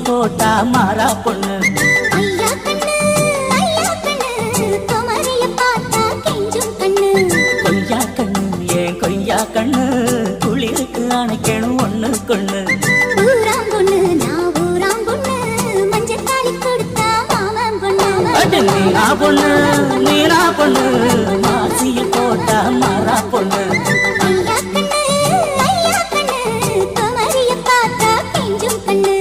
போட்டா மாறா பொண்ணு. ஐயா கண்ணு குமரிய பார்த்தா கெஞ்சும் கண்ணு. கொய்யா கண்ணு ஏன் கொய்யா கண்ணு குளிருக்கு அணைக்கணும் ஒண்ணு கொண்ணு. ஊராம் பொண்ணு நான் ஊராம் பொண்ணு மஞ்சள் தாலி கொடுத்தா மாமன் பொண்ணு. நீனா பொண்ணு நீனா பொண்ணு மாசிய போட்டா மாறா பொண்ணு. ஐயா கண்ணு குமரிய பார்த்தா கெஞ்சும் கண்ணு.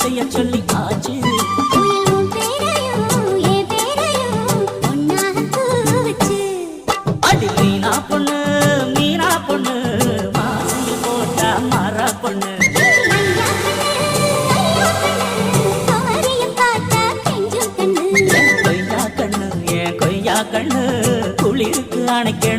செய்ய சொல்லி ஆச்சு அடி மீனா பொண்ணு மாசிய போட்டா மாறா பொண்ணு. கொய்யா கண்ணு ஏன் கொய்யா கண்ணு குளிருக்கு அணைக்கணும்